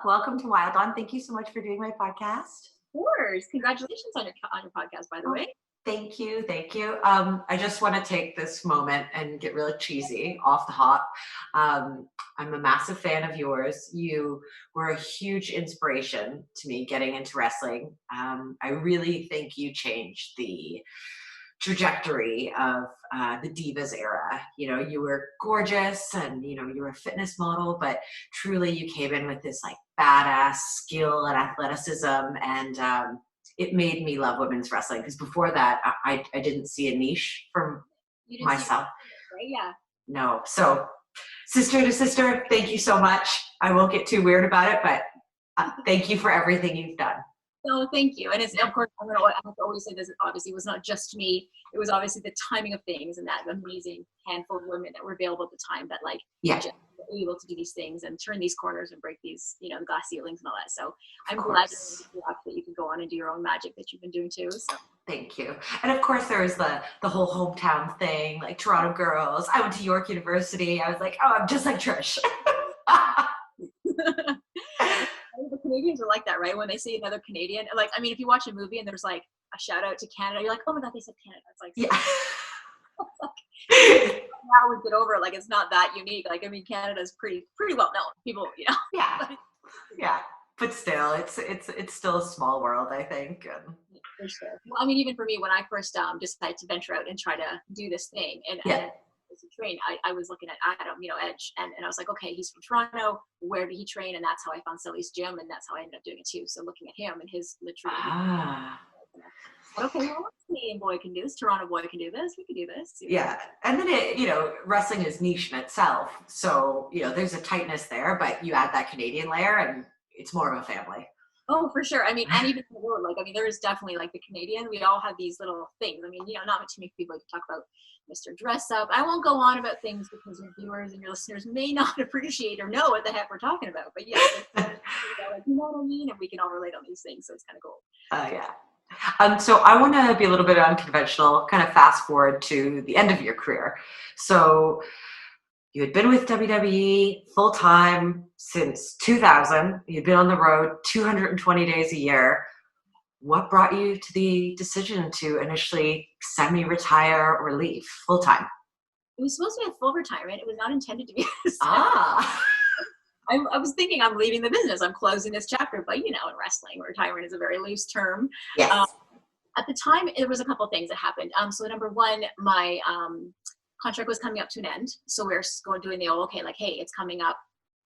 Welcome to Wilde Ones. Thank you so much for doing my podcast. Of course. Congratulations on your podcast, by the Oh, way. thank you. Thank you. I just want to take this moment and get really cheesy off the hop. I'm a massive fan of yours. You were a huge inspiration to me getting into wrestling. I really think you changed the trajectory of the divas era. You know, you were gorgeous and, you know, you were a fitness model, but truly you came in with this like badass skill and athleticism. And it made me love women's wrestling because before that, I didn't see a niche for You didn't see myself. right? Yeah. No. So, sister to sister, thank you so much. I won't get too weird about it, but thank you for everything you've done. No, thank you. And it's, of course, I have to always say this, obviously, it was not just me. It was obviously the timing of things and that amazing handful of women that were available at the time that, like, Yeah. just were able to do these things and turn these corners and break these, you know, glass ceilings and all that. So I'm glad that you can go on and do your own magic that you've been doing too. So. Thank you. And of course, there was the whole hometown thing, like Toronto girls. I went to York University. I was like, oh, I'm just like Trish. The Canadians are like that, right? When they see another Canadian, like, I mean, if you watch a movie and there's like a shout out to Canada, you're like, oh my God, they said Canada. It's like, Yeah. now we get over it. Like, it's not that unique. Like, I mean, Canada's pretty well known. People, you know. Yeah. Yeah. But still, it's still a small world, I think. And for sure. Well, I mean, even for me, when I first decided to venture out and try to do this thing, and to train, I was looking at Adam, you know, Edge, and I was like, okay, he's from Toronto. Where did he train? And that's how I found Sully's gym, and that's how I ended up doing it too. So looking at him and his literally. Okay, well, Canadian boy can do this. Toronto boy can do this. We can do this. Yeah, and then wrestling is niche in itself, so there's a tightness there, but you add that Canadian layer, and it's more of a family. Oh, for sure. I mean, and even the world, like, I mean, there is definitely like the Canadian. We all have these little things. I mean, not too many people like to talk about Mr. Dress Up. I won't go on about things because your viewers and your listeners may not appreciate or know what the heck we're talking about. But yeah, you know what I mean? And we can all relate on these things, so it's kind of cool. Yeah. So I want to be a little bit unconventional, kind of fast forward to the end of your career. So you had been with WWE full time since 2000. You'd been on the road 220 days a year. What brought you to the decision to initially semi-retire or leave full time? It was supposed to be a full retirement. It was not intended to be. I was thinking I'm leaving the business. I'm closing this chapter. But, in wrestling, retirement is a very loose term. Yes. At the time, there was a couple of things that happened. So number one, my contract was coming up to an end. So we're doing the hey, it's coming up.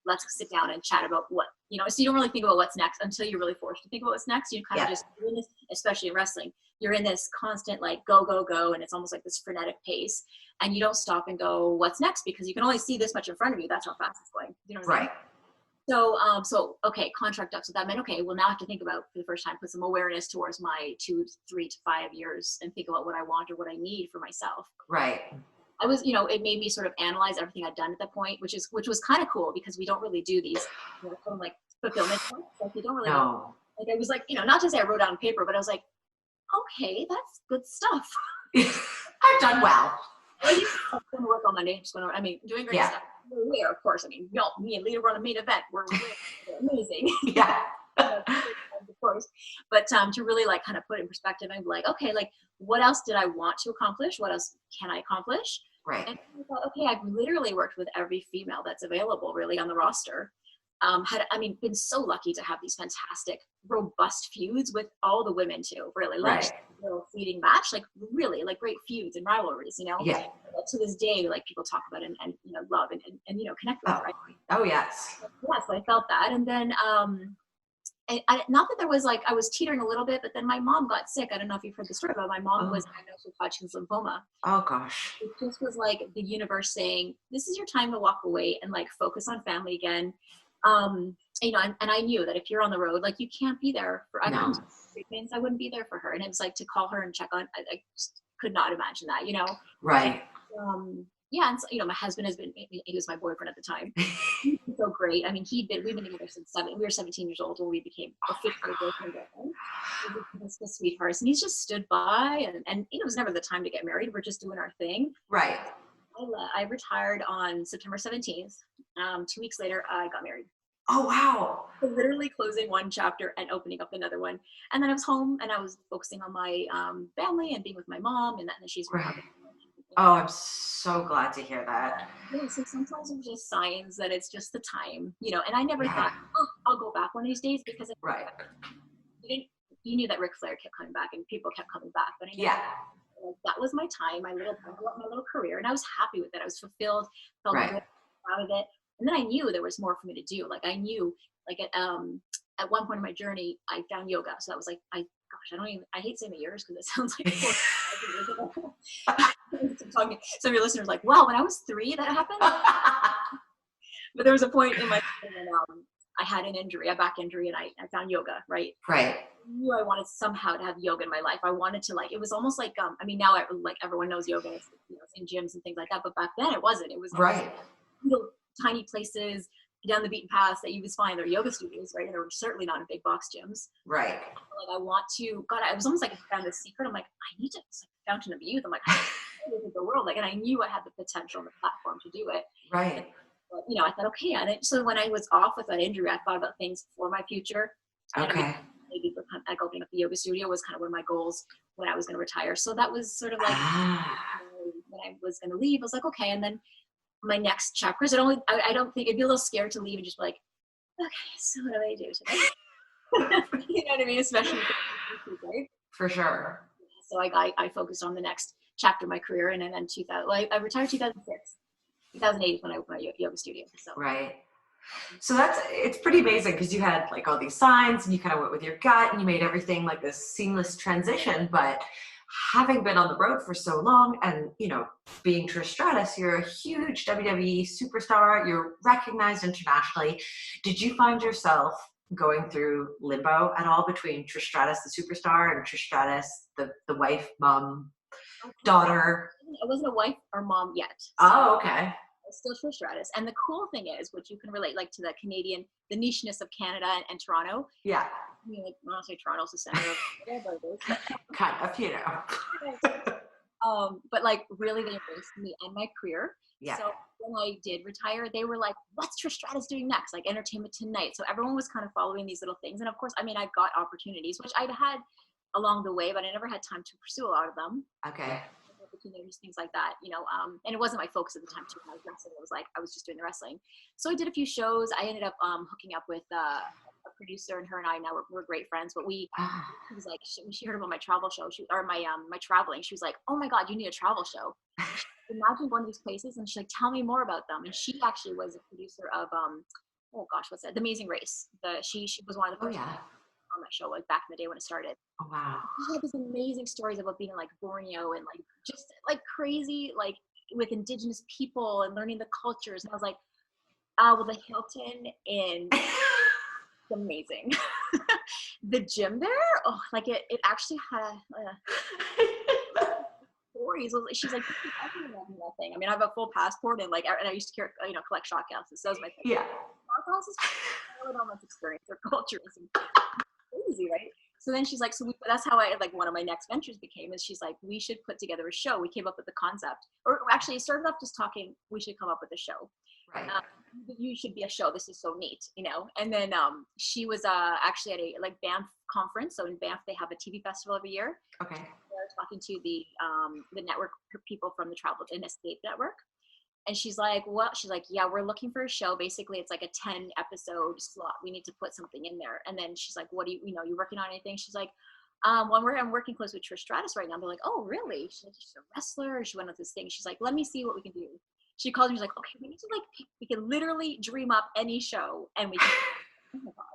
Let's sit down and chat about what, so you don't really think about what's next until you're really forced to think about what's next. You kind of you're in this, especially in wrestling, you're in this constant like go, go, go. And it's almost like this frenetic pace. And you don't stop and go, what's next? Because you can only see this much in front of you. That's how fast it's going. You know what I mean? So, okay, contract up. So that meant, okay, well now I have to think about, for the first time, put some awareness towards my 2, 3 to 5 years and think about what I want or what I need for myself. Right. I was, it made me sort of analyze everything I'd done at that point, which was kind of cool because we don't really do these, like fulfillment points. Like we don't really know. Like I was like, not to say I wrote down on paper, but I was like, okay, that's good stuff. I've done well. I'm going to work on Monday. Doing great stuff. We're, of course, me and Lita were on a main event. We're amazing. Yeah. Of course. But to really like kind of put it in perspective and be like, okay, like what else did I want to accomplish? What else can I accomplish? Right. And I thought, okay, I've literally worked with every female that's available really on the roster. Been so lucky to have these fantastic, robust feuds with all the women too, really. Like a little fleeting match, like really like great feuds and rivalries, Yeah. To this day, like people talk about and love and connect with, right? Oh, yes. Yeah, so I felt that. And then, not that there was like, I was teetering a little bit, but then my mom got sick. I don't know if you've heard the story about my mom was diagnosed with Hodgkin's lymphoma. Oh gosh. It just was like the universe saying, this is your time to walk away and like focus on family again. And I knew that if you're on the road, like you can't be there for, I wouldn't be there for her. And it was like to call her and check on, I just could not imagine that, Right. And so, my husband he was my boyfriend at the time. He's been so great. I mean, we've been together since we were 17 years old when we became officially boyfriend and girlfriend. He's a sweetheart. And he's just stood by and it was never the time to get married. We're just doing our thing. Right. I retired on September 17th. 2 weeks later, I got married. Oh, wow. So literally closing one chapter and opening up another one. And then I was home and I was focusing on my family and being with my mom, and that she's Right. recovering. Oh, I'm so glad to hear that. Yeah, so sometimes it's just signs that it's just the time, and I never Yeah. thought, oh, I'll go back one of these days, because Right. you didn't, you knew that Ric Flair kept coming back and people kept coming back, but I never, Yeah. like, that was my time, my little career, and I was happy with it. I was fulfilled, felt Right. good, proud of it. And then I knew there was more for me to do. Like, I knew, like, at one point in my journey, I found yoga. So that was like, I hate saying the years because it sounds like 4 years ago. Some of your listeners are like, wow, when I was 3, that happened. But there was a point in my when I had an injury, a back injury, and I found yoga, right? Right. I knew I wanted somehow to have yoga in my life. I wanted to, like, it was almost like, now like everyone knows yoga, it's in gyms and things like that. But back then it wasn't. It was Right. Tiny places down the beaten paths that you would find. They're yoga studios, right? They were certainly not in big box gyms. Right. Like, I want to, God, it was almost like I found this secret. I'm like, I need to, it's like a fountain of youth. I'm like, I live in the world. Like, and I knew I had the potential and the platform to do it. Right. But, I thought, okay. And so when I was off with that injury, I thought about things for my future. Okay. Maybe like opening up the yoga studio was kind of one of my goals when I was going to retire. So that was sort of like when I was going to leave, I was like, okay. And then my next chapters, I don't think I'd be a little scared to leave and just be like, okay, so what do I do today? You know what I mean? Especially right? For sure. So I focused on the next chapter of my career, and then 2000. Well, I retired 2006. 2008 when I opened my yoga studio. So. Right. So it's pretty amazing because you had like all these signs and you kind of went with your gut and you made everything like this seamless transition. But having been on the road for so long and, being Trish Stratus, you're a huge WWE superstar. You're recognized internationally. Did you find yourself going through limbo at all between Trish Stratus, the superstar, and Trish Stratus, the wife, mom, daughter? I wasn't a wife or mom yet. So. Oh, okay. Still Trish Stratus. And the cool thing is, which you can relate, like, to the nicheness of Canada and Toronto. Yeah. I mean, like, I don't say Toronto's the center of whatever it is. Kind of, but like, really, they embraced me and my career. Yeah. So when I did retire, they were like, what's Trish Stratus doing next? Like, Entertainment Tonight. So everyone was kind of following these little things. And of course, I mean, I got opportunities, which I'd had along the way, but I never had time to pursue a lot of them. Okay. Opportunities, things like that, and it wasn't my focus at the time too. When I was wrestling, it was like I was just doing the wrestling. So I did a few shows. I ended up hooking up with a producer, and her and I now we're great friends. But she was like, she heard about my travel show, my traveling. She was like, oh my God, you need a travel show. Imagine going to these places, and she's like, tell me more about them. And she actually was a producer of oh gosh, what's that? The Amazing Race. She was one of the first. On that show, like back in the day when it started. Oh, wow. She had these amazing stories about being like Borneo and like just like crazy, like with indigenous people and learning the cultures. And I was like, well, the Hilton in amazing. The gym there, oh, like it actually had stories. She's like, nothing. I mean, I have a full passport and I used to collect shot glasses. So that was my thing. Yeah. Shot glasses, almost experience their culture. Crazy, right? So then she's like, that's how one of my next ventures became, is she's like, we should put together a show. We came up with the concept, or actually it started off just talking, we should come up with a show. Right. You should be a show. This is so neat, And then she was actually at a Banff conference. So in Banff, they have a TV festival every year. Okay. They're talking to the network people from the Travel and Escape Network. And she's like, yeah, we're looking for a show. Basically, it's like a 10 episode slot. We need to put something in there. And then she's like, what do you working on anything? She's like, I'm working close with Trish Stratus right now. They're like, oh, really? She's a wrestler. She went with this thing. She's like, let me see what we can do. She called me. She's like, okay, we need to we can literally dream up any show and we can. Oh my God.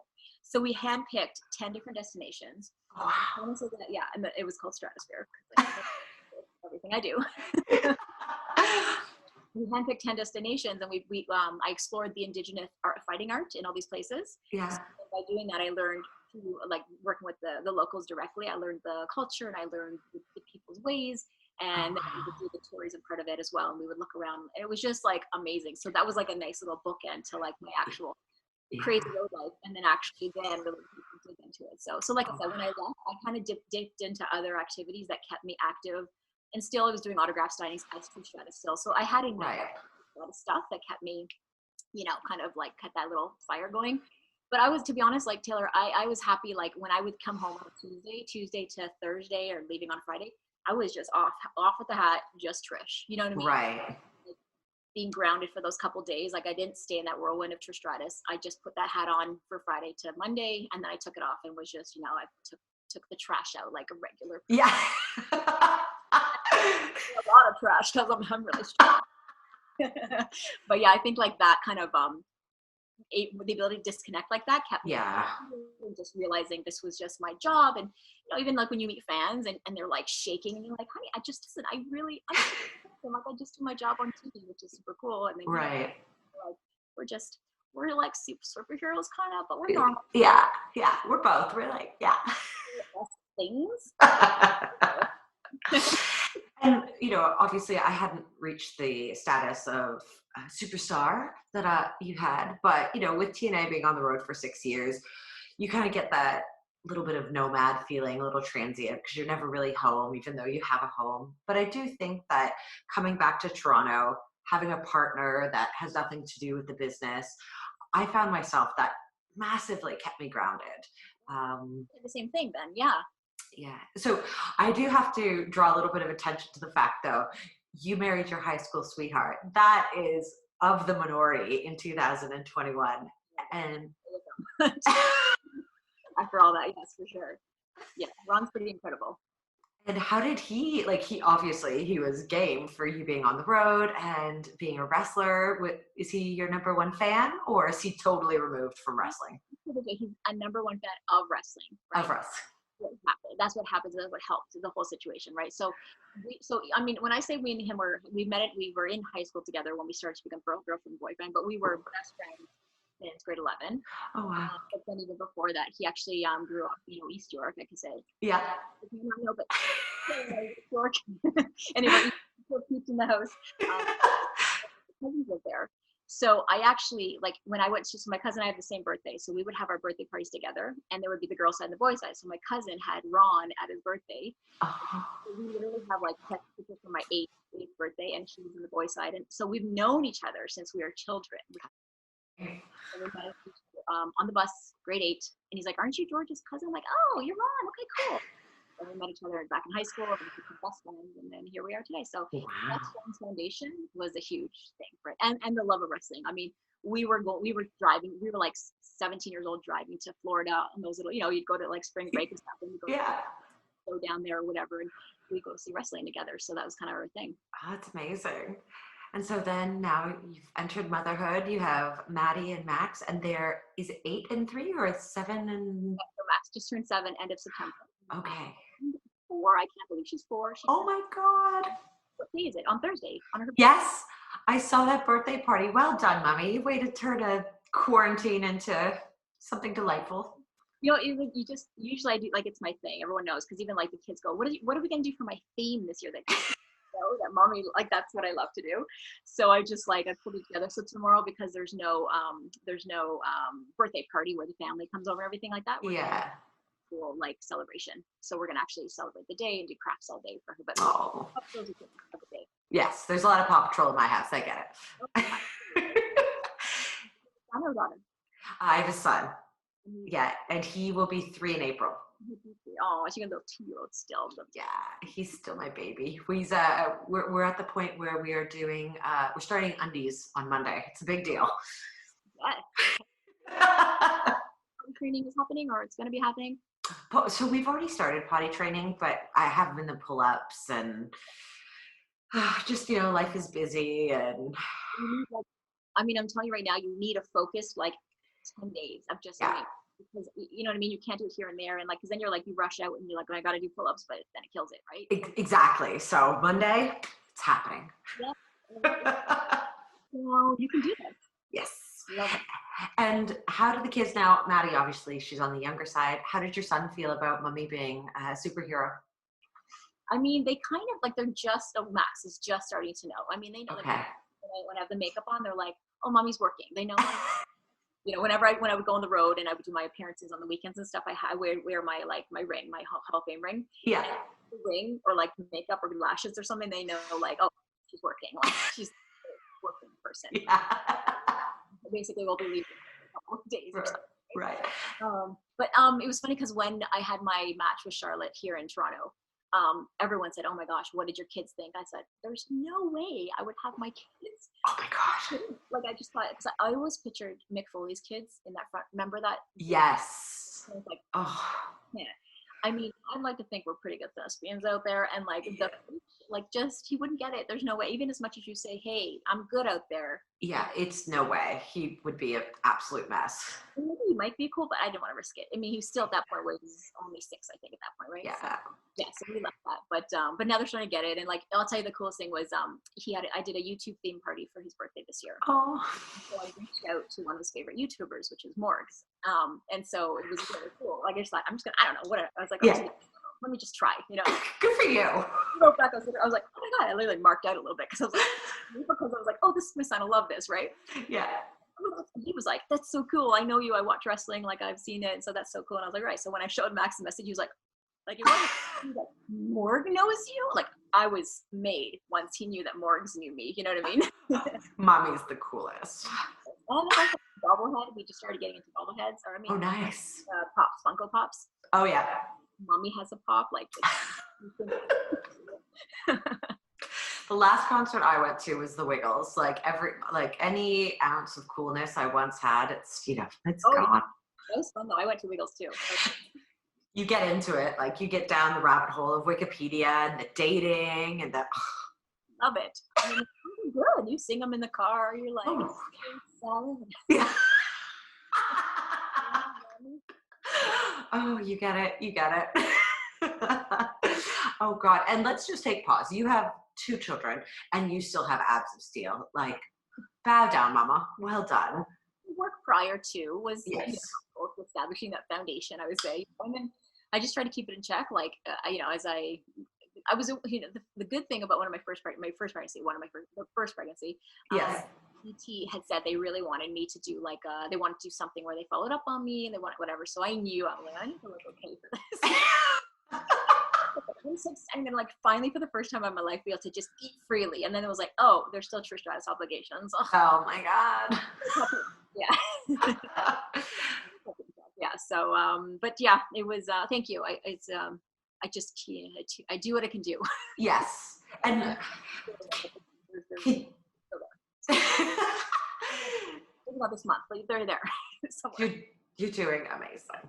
So we handpicked 10 different destinations. Wow. Yeah, and it was called Stratusphere. Everything I do. We handpicked 10 destinations, and I explored the indigenous fighting art in all these places. Yeah. So by doing that, I learned to working with the locals directly. I learned the culture, and I learned the people's ways, and then we would do the tourism part of it as well. And we would look around, and it was just ammazing. So that was a nice little bookend to my actual crazy road life, and then actually then really dig into it. So like I said, when I left, I kind of dipped into other activities that kept me active. And still, I was doing autograph signings as Trish Stratus still. So I had a lot of stuff that kept me you know, kind of like kept that little fire going. But I was, to be honest, like Taylor, I was happy. Like when I would come home on Tuesday to Thursday or leaving on Friday, I was just off with the hat, just Trish. You know what I mean? Right. Like, being grounded for those couple days. Like I didn't stay in that whirlwind of Trish Stratus. I just put that hat on for Friday to Monday, and then I took it off and was just, you know, I took the trash out like a regular person. Yeah. A lot of trash because I'm really strong. But yeah, I think like that kind of the ability to disconnect like that kept me just realizing this was just my job. And you know, even like when you meet fans and they're like shaking and you're like, honey, I just listen, I'm like, I just do my job on TV, which is super cool. And then Right. you know, like we're like superheroes kind of, but we're normal. Yeah, we're both. We're like, yeah. Things. And you know, obviously I hadn't reached the status of superstar that you had, but you know, with TNA being on the road for 6 years, you kind of get that little bit of nomad feeling, a little transient, because you're never really home, even though you have a home. But I do think that coming back to Toronto, having a partner that has nothing to do with the business, I found myself that massively kept me grounded. The same thing then, yeah. Yeah. So I do have to draw a little bit of attention to the fact, though, you married your high school sweetheart. That is of the minority in 2021. And after all that, yes, for sure. Yeah, Ron's pretty incredible. And how did he obviously he was game for you being on the road and being a wrestler. Is he your number one fan, or is he totally removed from wrestling? He's a number one fan of wrestling. Right? Of wrestling. That's what happens. That's what helped the whole situation, right? So I mean, when I say we and him we were in high school together when we started to become girlfriend boyfriend, but we were best friends since grade 11. Oh wow! But then even before that, he actually grew up, you know, East York, I could say. Yeah. No, but York. Anyway, peeps in the house. Cousins live there. So I actually, like, when I went to, so my cousin and I have the same birthday, so we would have our birthday parties together, and there would be the girl side and the boy side. So my cousin had Ron at his birthday. Oh. So we literally have like pictures from my eighth birthday, and she was in the boy side, and so we've known each other since we were children. And we met on the bus, grade 8, and he's like, "Aren't you George's cousin?" I'm like, "Oh, you're Ron. Okay, cool." And we met each other back in high school, and we became best friends, and then here we are today. So that foundation was a huge thing for it, and the love of wrestling. I mean, we were driving. We were like 17 years old, driving to Florida on those little, you know, you'd go to like spring break and stuff, and we'd go down there or whatever, and we go see wrestling together. So that was kind of our thing. Oh, that's amazing. And so then now you've entered motherhood. You have Maddie and Max, and there is it 8 and 3 or 7 and? So Max just turned 7 end of September. Okay. 4. I can't believe she's 4. Oh my God. What day is it? On Thursday. On her birthday. Yes, I saw that birthday party. Well done, Mommy. Way to turn a quarantine into something delightful. You know, you just usually I do, like, it's my thing. Everyone knows, because even like the kids go, what are we gonna do for my theme this year? That that Mommy, like, that's what I love to do. So I just like I put it together. So tomorrow, because there's no birthday party where the family comes over and everything like that. Cool, like, celebration. So we're gonna actually celebrate the day and do crafts all day for her. But yes, there's a lot of Paw Patrol in my house. I get it. Son or daughter? I have a son. Yeah, and he will be 3 in April. Oh, she's a little 2-year-old still. Yeah, he's still my baby. He's we're at the point where we are doing we're starting undies on Monday. It's a big deal. Yeah. Training is happening, or it's going to be happening. So we've already started potty training, but I haven't been the pull-ups, and just, you know, life is busy. And I mean, I'm telling you right now, you need a focus like 10 days of just because, you know what I mean, you can't do it here and there, and like, because then you're like, you rush out and you're like, I got to do pull-ups, but then it kills it, right? Exactly. So Monday, it's happening. Yeah. Well, you can do this. Yes. Love it. And how do the kids now, Maddie, obviously she's on the younger side, how did your son feel about Mommy being a superhero? I mean, they kind of like, Max is just starting to know. I mean, they know that when I have the makeup on, they're like, oh, Mommy's working. They know. You know, when I would go on the road and I would do my appearances on the weekends and stuff, I wear my ring, my Hall of Fame ring. Yeah. Ring or like makeup or lashes or something, they know like, oh, she's working. Like, she's a working person. Yeah. basically we'll be leaving in a couple of days or something. Right. But it was funny because when I had my match with Charlotte here in Toronto, everyone said, "Oh my gosh, what did your kids think?" I said, "There's no way I would have my kids." Oh my gosh. Like I just thought, because I always pictured Mick Foley's kids in that front. Remember that? Yes. I was like, oh yeah. I mean, I'd like to think we're pretty good thespians out there, and like just he wouldn't get it. There's no way. Even as much as you say, "Hey, I'm good out there." Yeah, it's no way. He would be an absolute mess. Maybe he might be cool, but I didn't want to risk it. I mean, he was still at that point where he was only 6, I think, at that point, right? Yeah. So we left that. But now they're starting to get it. And like, I'll tell you the coolest thing was I did a YouTube theme party for his birthday this year. Oh. So I reached out to one of his favorite YouTubers, which is Morgs. And so it was really cool. Like I just thought, I don't know what I was like, let me just try, you know. Good for you. I was like, oh my God, I literally marked out a little bit because I was like, oh, this is my son, I love this, right? Yeah. He was like, that's so cool. I know you, I watch wrestling, like I've seen it, and so that's so cool. And I was like, right. So when I showed Max the message, he was like Morg knows you? Like I was made once he knew that Morgs knew me, you know what I mean? Mommy's the coolest. And like bobblehead, we just started getting into bobbleheads. Or I mean, oh, nice. Pops, Funko Pops. Oh yeah. Mommy has a pop, like. The last concert I went to was the Wiggles. Like any ounce of coolness I once had, it's it's gone. Yeah. That was fun though. I went to Wiggles too. You get into it, like you get down the rabbit hole of Wikipedia and the dating and the. Love it. I mean, it's good. You sing them in the car. You're like, salad. Yeah. Oh, you get it. Oh God. And let's just take pause. You have 2 children and you still have abs of steel. Like, bow down, mama. Well done. Work prior to was establishing that foundation, I would say. And then I just try to keep it in check. Like, as I was, the good thing about the first pregnancy, yes. PT had said they really wanted me to do they wanted to do something where they followed up on me and they wanted whatever. So I knew I need to look okay for this. I'm gonna finally for the first time in my life be able to just eat freely. And then it was like, oh, there's still Trish Stratus obligations. Oh my God. Yeah. Yeah. So, but yeah, it was. Thank you. I do what I can do. Yes. And. About this month, but they're there. You're doing amazing.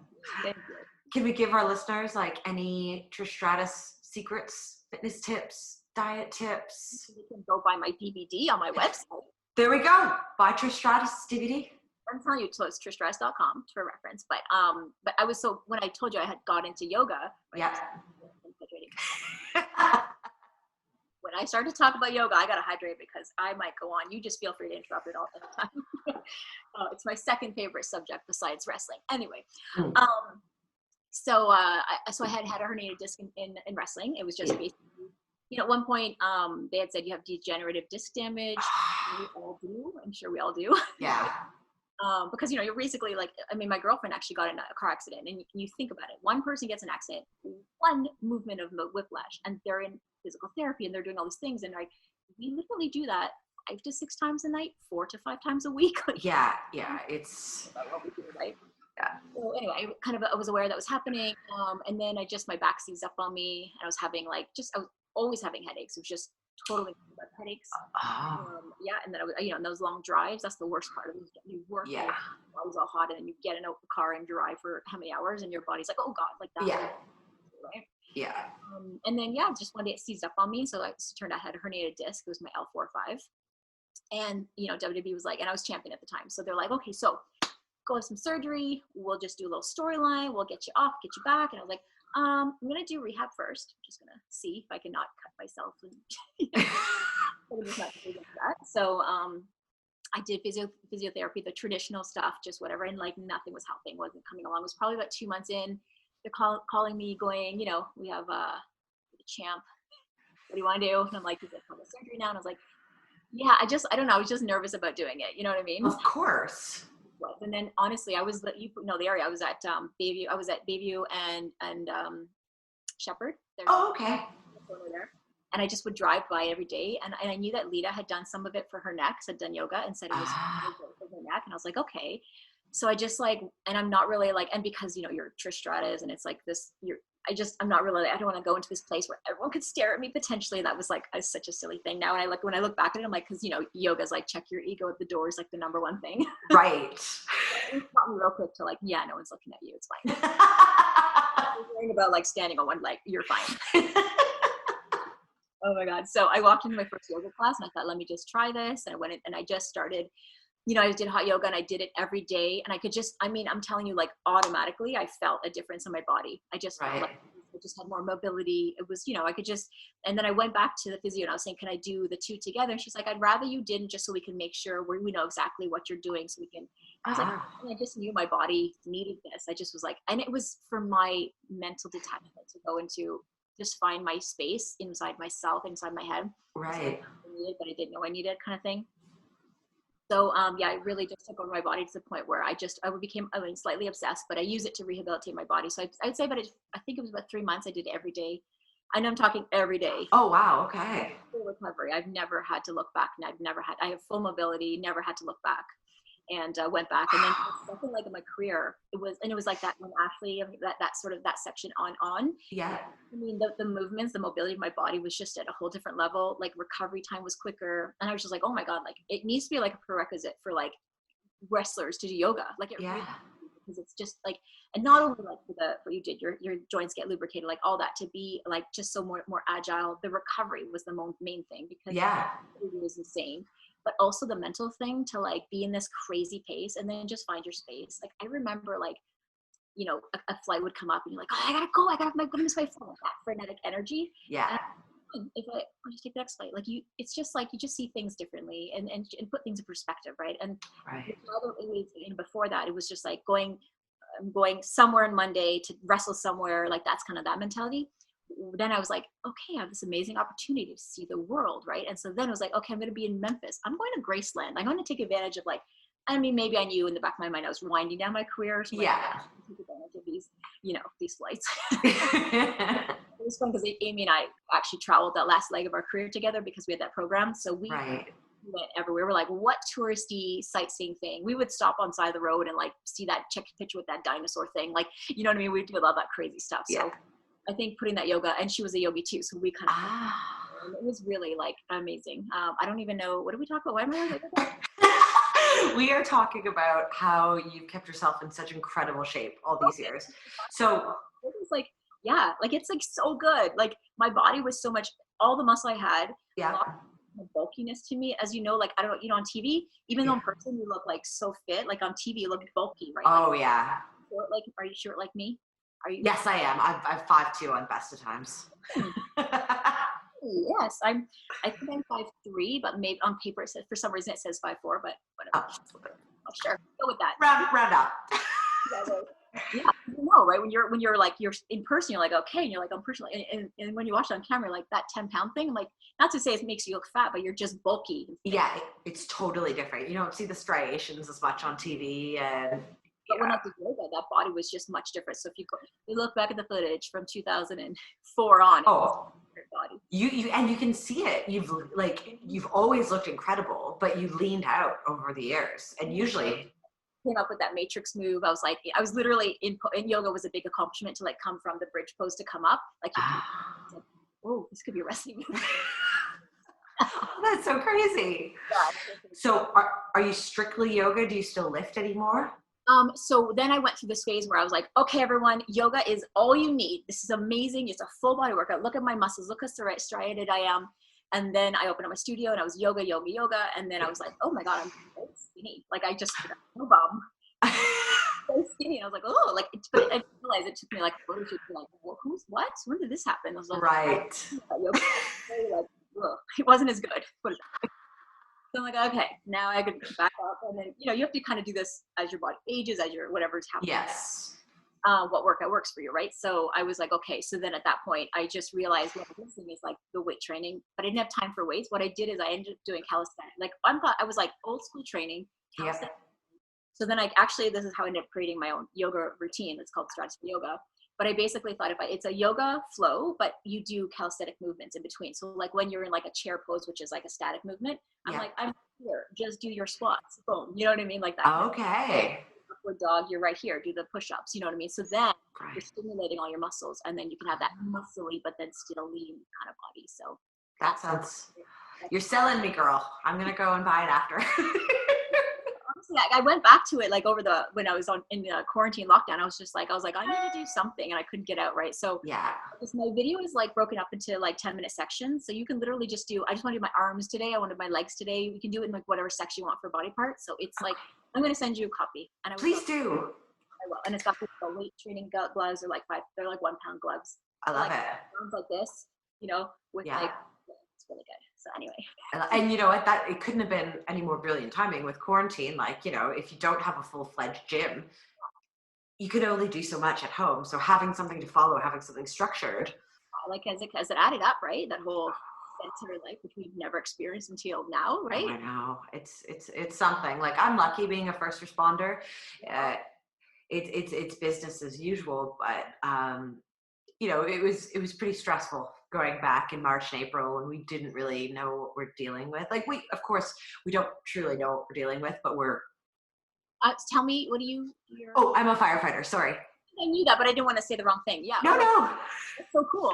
Thank you. Can we give our listeners any Trish Stratus secrets, fitness tips, diet tips? You can go buy my DVD on my website. There we go. Buy Trish Stratus DVD. I'm telling you, so it's trishstratus.com for reference. But I was when I told you I had got into yoga. Yeah. When I start to talk about yoga, I got to hydrate because I might go on. You just feel free to interrupt it all the time. It's my second favorite subject besides wrestling. Anyway, so I had a herniated disc in wrestling. It was just basically, at one point they had said you have degenerative disc damage. We all do. I'm sure we all do. Yeah. Because you're basically my girlfriend actually got in a car accident, and you think about it. One person gets an accident, one movement of whiplash, and they're in physical therapy, and they're doing all these things, and we literally do that 5 to 6 times a night, 4 to 5 times a week. Yeah, it's what we do, right? Yeah. So anyway, I was aware that was happening, and then my back seized up on me, and I was having I was always having headaches. It was just totally headaches. Yeah, and then I was, and those long drives, that's the worst part of it. You work, yeah, it was all hot, and then you get in a car and drive for how many hours, and your body's like, oh God, like that. Yeah. Right. Yeah. And then just one day it seized up on me, so it turned out I had a herniated disc. It was my L45, and WWE was and I was champion at the time, so they're like, okay, so go have some surgery. We'll just do a little storyline. We'll get you off, get you back. And I was like, I'm gonna do rehab first. I'm just gonna see if I can not cut myself and So I did physiotherapy, the traditional stuff, just whatever, and nothing was helping, wasn't coming along. It was probably about 2 months in. They're calling me, going, we have a champ. What do you want to do? And I'm like, is it the surgery now? And I was like, yeah, I don't know. I was just nervous about doing it. You know what I mean? Of course. And then honestly, I was the area. I was at Bayview. I was at Bayview and Shepherd. Oh, okay. Over there. And I just would drive by every day. And I knew that Lita had done some of it for her neck, had done yoga and said it was really good for her neck. And I was like, okay. So I just like, and I'm not really like, and because, you know, you're Trish Stratus and it's like this, I'm not really, I don't want to go into this place where everyone could stare at me potentially. That was like such a silly thing. Now when I look back at it, I'm like, cause you know, yoga's like check your ego at the door is like the number one thing. Right. It taught me real quick to like, yeah, no one's looking at you. It's fine. You're worrying about like standing on one leg. You're fine. Oh my God. So I walked into my first yoga class and I thought, let me just try this. And I went in and I just started, you know, I did hot yoga and I did it every day. And I could just, I mean, I'm telling you, like automatically I felt a difference in my body. I just felt like I just had more mobility. It was, you know, I could just, and then I went back to the physio and I was saying, can I do the two together? And she's like, I'd rather you didn't, just so we can make sure we know exactly what you're doing. So we can, I was like, I just knew my body needed this. I just was like, and it was for my mental detachment to go into, just find my space inside myself, inside my head. Right. But I didn't know I needed kind of thing. So yeah, I really just took over my body to the point where I became slightly obsessed, but I use it to rehabilitate my body. So I'd say, I think it was about 3 months I did it every day. I know I'm talking every day. Oh, wow. Okay. Full recovery. I've never had to look back, and I have full mobility, never had to look back, and went back. And then something like in my career, it was like that when Ashley, that sort of that section on. Yeah. I mean, the movements, the mobility of my body was just at a whole different level. Like recovery time was quicker. And I was just like, oh my God, like it needs to be like a prerequisite for like wrestlers to do yoga. Like it really, because it's just like, and not only like for what you did, your joints get lubricated, like all that to be like just so more agile. The recovery was the main thing because it was insane. But also the mental thing to like be in this crazy pace and then just find your space. Like I remember like, you know, a flight would come up and you're like, oh, I gotta go. I gotta miss my flight. That frenetic energy. Yeah. And if I'll just take the next flight, like it's just like you just see things differently and put things in perspective, right? And before that, it was just like I'm going somewhere on Monday to wrestle somewhere. Like that's kind of that mentality. Then I was like, okay, I have this amazing opportunity to see the world, right? And so then it was like, okay, I'm going to be in Memphis. I'm going to Graceland. I'm going to take advantage of like, I mean, maybe I knew in the back of my mind I was winding down my career. So take advantage of these, you know, these flights. It was fun because Amy and I actually traveled that last leg of our career together because we had that program. So we went everywhere. We're like, what touristy sightseeing thing? We would stop on the side of the road and like see that, check a picture with that dinosaur thing. Like, you know what I mean? We do a lot of that crazy stuff. So I think putting that yoga, and she was a yogi too. So we kind of, it was really like amazing. I don't even know, what did we talk about? Why am I like that? We are talking about how you've kept yourself in such incredible shape all these years. So it was like, yeah, like it's like so good. Like my body was so much, all the muscle I had, a lot of bulkiness to me. As you know, like, I don't know, you know, on TV, even though in person you look like so fit, like on TV you look bulky, right? Oh, like, yeah. Short, like, are you short like me? Are you? Yes, I am. I'm 5'2" on best of times. Yes, I think I'm 5'3", but maybe on paper it says, for some reason it says 5'4", but whatever. Oh, sure, go with that. Round up. Yeah, you know, right? When you're like, you're in person, you're like, okay, and you're like, I'm personally, and when you watch it on camera, like that 10-pound thing, like, not to say it makes you look fat, but you're just bulky. Yeah, it's totally different. You don't see the striations as much on TV, and but when I did yoga, that body was just much different. So if you look back at the footage from 2004 on, body. You can see it. You've always looked incredible, but you leaned out over the years, and usually came up with that matrix move. I was like, I was literally in yoga was a big accomplishment to like come from the bridge pose to come up. Like, oh, this could be a wrestling move. That's so crazy. So are you strictly yoga? Do you still lift anymore? So then I went through this phase where I was like, okay, everyone, yoga is all you need. This is amazing. It's a full body workout. Look at my muscles. Look how striated I am. And then I opened up my studio and I was yoga. And then I was like, oh my God, I'm so skinny. Like I just, no bum. So skinny. And I was like, oh, like, but I realized it took me like a photo shoot to like, well, what? When did this happen? I was like, right. Yoga. Like, it wasn't as good. So I'm like, okay, now I could back up. And then, you know, you have to kind of do this as your body ages, as your whatever's happening. Yes. What workout works for you, right? So I was like, okay. So then at that point, I just realized what I'm missing is like the weight training, but I didn't have time for weights. What I did is I ended up doing calisthenics. Like I was like old school training. So then this is how I ended up creating my own yoga routine. It's called Stratusphere yoga. But I basically thought it's a yoga flow, but you do calisthenic movements in between. So like when you're in like a chair pose, which is like a static movement, I'm like, I'm here, just do your squats. Boom. You know what I mean? Like that. Okay. Upward dog, you're right here. Do the push-ups. You know what I mean? So then you're stimulating all your muscles, and then you can have that muscly but then still lean kind of body. So that sounds. You're selling me, girl. I'm gonna go and buy it after. Honestly, I went back to it like when I was in the quarantine lockdown. I was like, I need to do something, and I couldn't get out, right? So because my video is like broken up into like 10-minute sections, so you can literally just do. I just want to do my arms today. I want to do my legs today. You can do it in like whatever section you want for body parts. So it's like I'm gonna send you a copy, and please do. I will, and it's got the weight training gloves. They're like 1 pound gloves. I love like, it. Sounds like this, with like. It's really good. So anyway. And you know what? That it couldn't have been any more brilliant timing with quarantine. Like, if you don't have a full-fledged gym, you can only do so much at home. So having something to follow, having something structured. Like as it added up, right? That whole sensory life, which we've never experienced until now, right? Oh, I know. It's something. Like I'm lucky being a first responder. It's business as usual, but it was pretty stressful going back in March and April, and we didn't really know what we're dealing with. Like of course, we don't truly know what we're dealing with, but we're. Tell me, what do you? Oh, I'm a firefighter. Sorry. I knew that, but I didn't want to say the wrong thing. Yeah. No. That's so cool.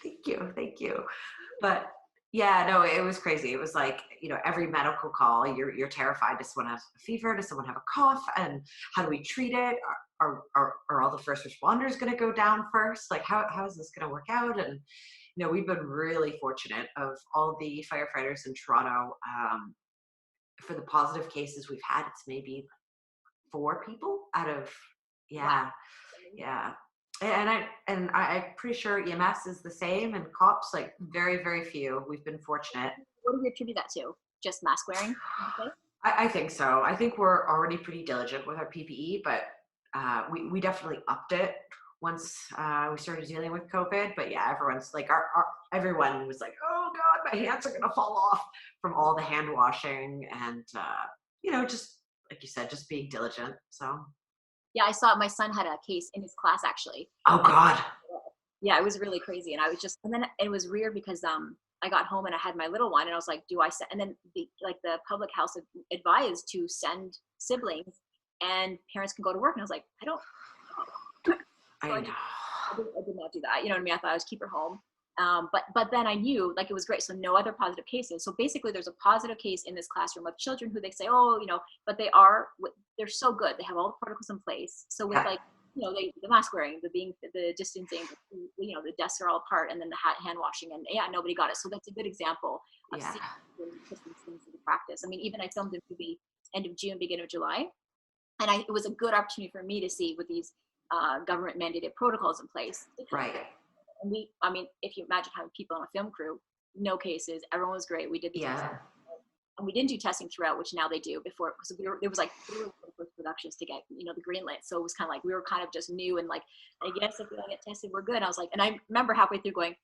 Thank you. But yeah, no, it was crazy. It was like, every medical call, you're terrified. Does someone have a fever? Does someone have a cough? And how do we treat it? Are all the first responders going to go down first? Like, how is this going to work out? And, we've been really fortunate of all the firefighters in Toronto. For the positive cases we've had, it's maybe 4 people out of, Wow. Yeah. And I'm pretty sure EMS is the same, and cops, like very, very few. We've been fortunate. What do you attribute that to? Just mask wearing? Okay. I think so. I think we're already pretty diligent with our PPE, but we definitely upped it once we started dealing with COVID. But yeah, everyone's like, everyone was like, oh God, my hands are gonna fall off from all the hand washing, and just like you said, just being diligent. So. Yeah, I saw my son had a case in his class actually. Oh God. Yeah, it was really crazy, and and then it was weird because I got home and I had my little one, and I was like, do I send? And then the public health advised to send siblings, and parents can go to work, and I was like, I don't. I know. I did not do that. You know what I mean? I thought I was keep her home. But then I knew like it was great. So no other positive cases. So basically there's a positive case in this classroom of children who they say, but they're so good. They have all the protocols in place. So with the mask wearing, the distancing, the desks are all apart, and then the hand washing, and nobody got it. So that's a good example of seeing these things into practice. I mean, even I filmed a movie end of June, beginning of July, and it was a good opportunity for me to see with these government mandated protocols in place. Right. And if you imagine having people on a film crew, no cases, everyone was great. We did the testing, and we didn't do testing throughout, which now they do. Before, because there was like 3 productions to get the green light, so it was kind of like we were kind of just new, and like, I guess if we don't get tested, we're good. I was like, and I remember halfway through going,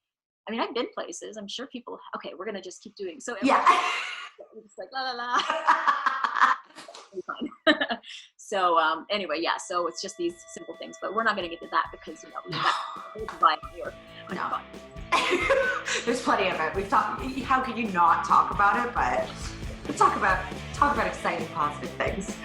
I've been places. I'm sure people. Okay, we're gonna just keep doing. So we're just like la la la. Fine. So anyway, so it's just these simple things, but we're not going to get to that because no. There's plenty of it. We've talked. How could you not talk about it? But let's talk about exciting, positive things.